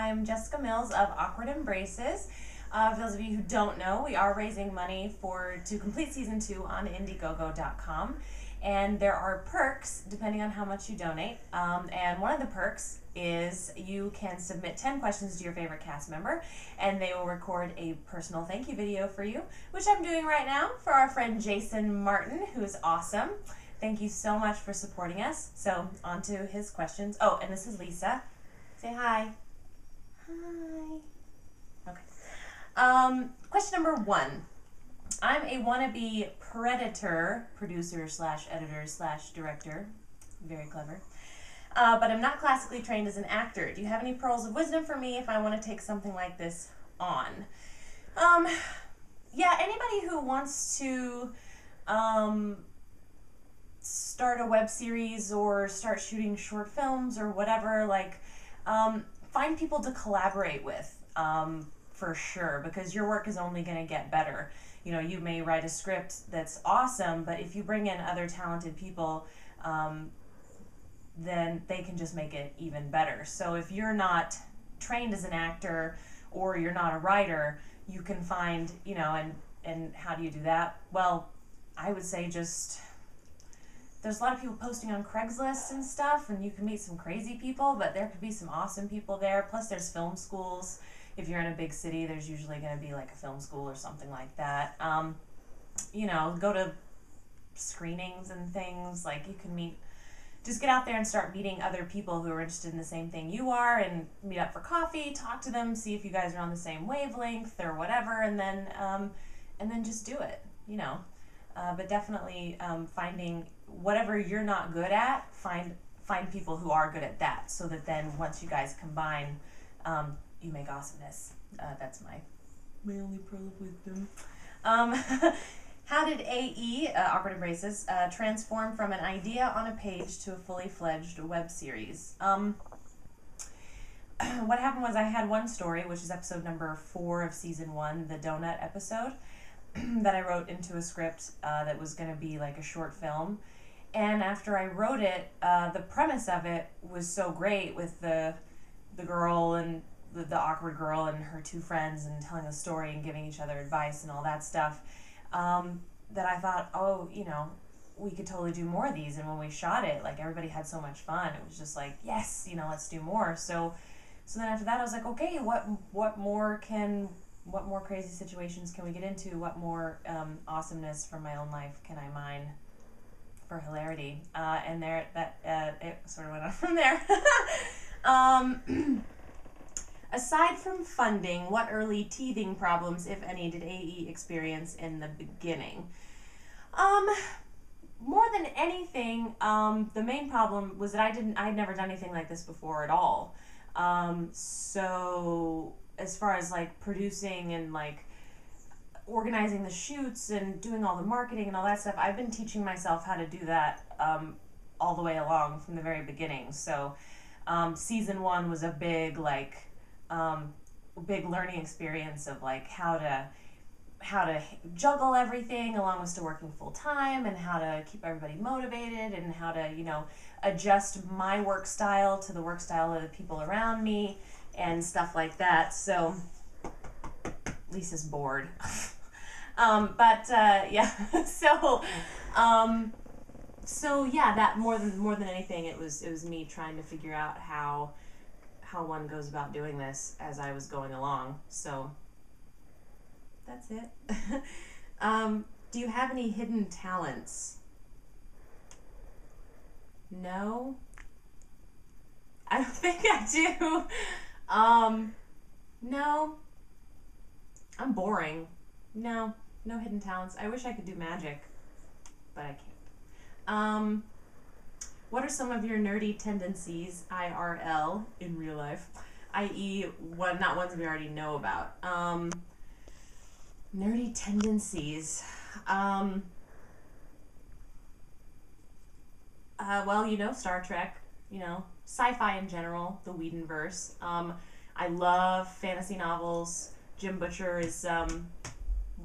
I'm Jessica Mills of Awkward Embraces. For those of you who don't know, we are raising money to complete season 2 on Indiegogo.com. And there are perks depending on how much you donate. And one of the perks is you can submit 10 questions to your favorite cast member, and they will record a personal thank you video for you, which I'm doing right now for our friend Jason Martin, who is awesome. Thank you so much for supporting us. So on to his questions. Oh, and this is Lisa. Say hi. Hi. Okay. Question number 1. I'm a wannabe Predator producer slash editor slash director. Very clever. But I'm not classically trained as an actor. Do you have any pearls of wisdom for me if I want to take something like this on? Yeah, anybody who wants to start a web series or start shooting short films or whatever, like, find people to collaborate with, for sure, because your work is only going to get better. You know, you may write a script that's awesome, but if you bring in other talented people, then they can just make it even better. So if you're not trained as an actor or you're not a writer, you can find, you know, and how do you do that? Well, I would say there's a lot of people posting on Craigslist and stuff, and you can meet some crazy people, but there could be some awesome people there. Plus there's film schools. If you're in a big city, there's usually going to be like a film school or something like that. You know, go to screenings and things. Like, you can just get out there and start meeting other people who are interested in the same thing you are, and meet up for coffee, talk to them, see if you guys are on the same wavelength or whatever, and then just do it, you know. But definitely finding whatever you're not good at, find people who are good at that, so that then once you guys combine, you make awesomeness. That's my only pearl of wisdom. How did AE, Awkward Embraces, transform from an idea on a page to a fully fledged web series? What happened was I had one story, which is episode number 4 of season 1, the donut episode, that I wrote into a script that was going to be like a short film. And after I wrote it, the premise of it was so great, with the girl and the awkward girl and her 2 friends, and telling the story and giving each other advice and all that stuff, that I thought, oh, you know, we could totally do more of these. And when we shot it, like, everybody had so much fun. It was just like, yes, you know, let's do more. So then after that, I was like, okay, what more crazy situations can we get into? What more awesomeness from my own life can I mine for hilarity? And it sort of went on from there. Aside from funding, what early teething problems, if any, did AE experience in the beginning? More than anything, the main problem was that I had never done anything like this before at all. So as far as like producing and like organizing the shoots and doing all the marketing and all that stuff, I've been teaching myself how to do that all the way along from the very beginning. So season 1 was a big learning experience of like how to juggle everything along with still working full time, and how to keep everybody motivated, and how to, you know, adjust my work style to the work style of the people around me and stuff like that. So Lisa's bored. Yeah. So yeah, that more than anything, it was me trying to figure out how one goes about doing this as I was going along. So that's it. Do you have any hidden talents? No, I don't think I do. No, I'm boring. No hidden talents. I wish I could do magic, but I can't. What are some of your nerdy tendencies, IRL, in real life, i.e. not ones we already know about? Nerdy tendencies. Well, you know, Star Trek, you know, sci-fi in general, the Whedonverse. I love fantasy novels. Jim Butcher is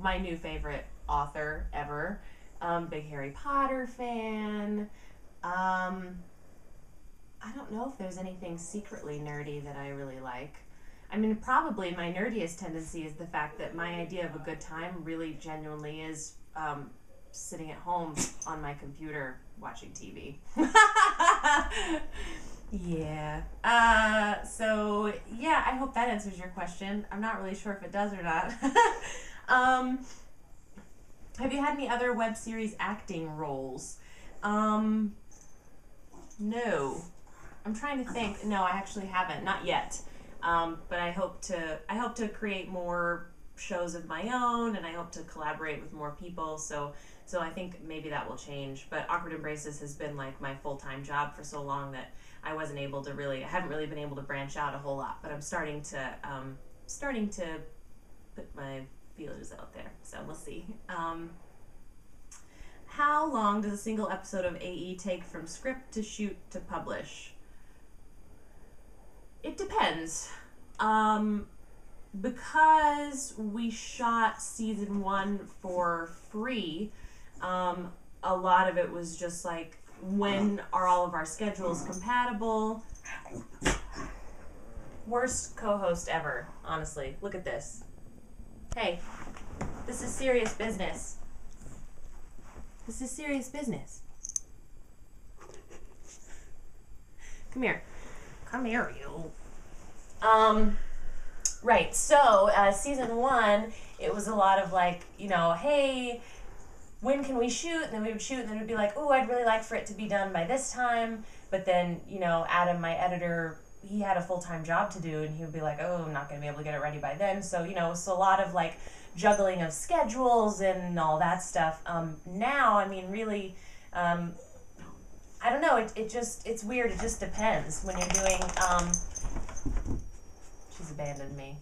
my new favorite author ever. Big Harry Potter fan. I don't know if there's anything secretly nerdy that I really like. I mean, probably my nerdiest tendency is the fact that my idea of a good time really genuinely is sitting at home on my computer watching TV. Yeah. So, yeah, I hope that answers your question. I'm not really sure if it does or not. Have you had any other web series acting roles? No. I'm trying to think. No, I actually haven't. Not yet. But I hope to create more shows of my own, and I hope to collaborate with more people. So I think maybe that will change. But Awkward Embraces has been like my full-time job for so long that I haven't really been able to branch out a whole lot. But I'm starting to put my feelers out there. So we'll see. How long does a single episode of AE take from script to shoot to publish? It depends. Because we shot season 1 for free, a lot of it was just like, when are all of our schedules compatible? Worst co-host ever, honestly. Look at this. Hey, this is serious business. This is serious business. Come here. Come here, you. Right, so season 1, it was a lot of like, hey, when can we shoot? And then we would shoot, and then it would be like, oh, I'd really like for it to be done by this time. But then, Adam, my editor, he had a full-time job to do, and he would be like, oh, I'm not going to be able to get it ready by then. So, so a lot of like juggling of schedules and all that stuff. Now, I mean, really, I don't know, it's weird. It just depends when you're doing, she's abandoned me.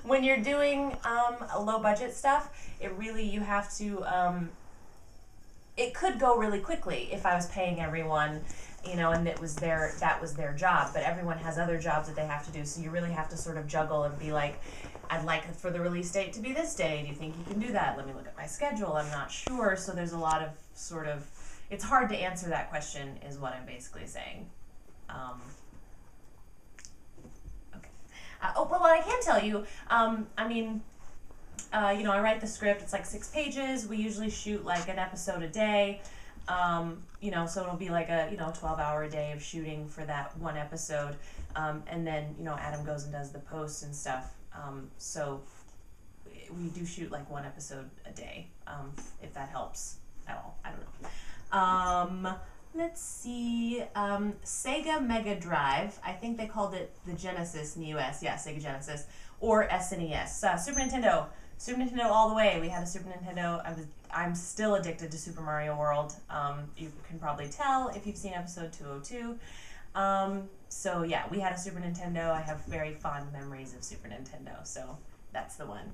When you're doing low budget stuff, you have to, it could go really quickly if I was paying everyone, and that was their job, but everyone has other jobs that they have to do, so you really have to sort of juggle and be like, I'd like for the release date to be this day. Do you think you can do that? Let me look at my schedule. I'm not sure. So there's a lot of it's hard to answer that question is what I'm basically saying. Okay. What I can tell you, I write the script. It's like 6 pages. We usually shoot like an episode a day. So it'll be like a 12-hour day of shooting for that one episode, and then Adam goes and does the post and stuff. So we do shoot like 1 episode a day, if that helps at all. I don't know. Let's see. Sega Mega Drive. I think they called it the Genesis in the US. Yeah, Sega Genesis or SNES. Super Nintendo. Super Nintendo all the way. We had a Super Nintendo. I'm still addicted to Super Mario World. You can probably tell if you've seen episode 202. So yeah, we had a Super Nintendo. I have very fond memories of Super Nintendo, so that's the one.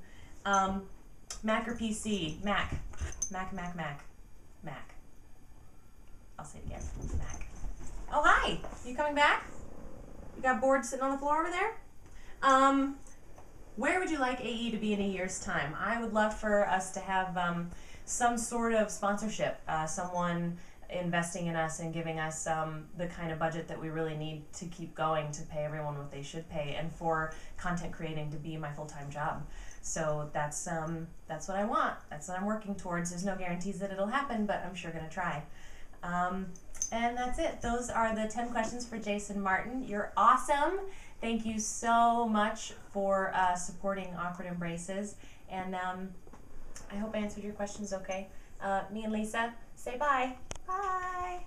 Mac or PC? Mac. Mac. Mac. I'll say it again. Mac. Oh, hi! You coming back? You got bored sitting on the floor over there? Where would you like AE to be in a year's time? I would love for us to have some sort of sponsorship, someone investing in us and giving us the kind of budget that we really need to keep going to pay everyone what they should pay, and for content creating to be my full-time job. So that's what I want. That's what I'm working towards. There's no guarantees that it'll happen, but I'm sure gonna try. And that's it. Those are the 10 questions for Jason Martin. You're awesome. Thank you so much for supporting Awkward Embraces, and I hope I answered your questions okay. Me and Lisa say bye. Bye.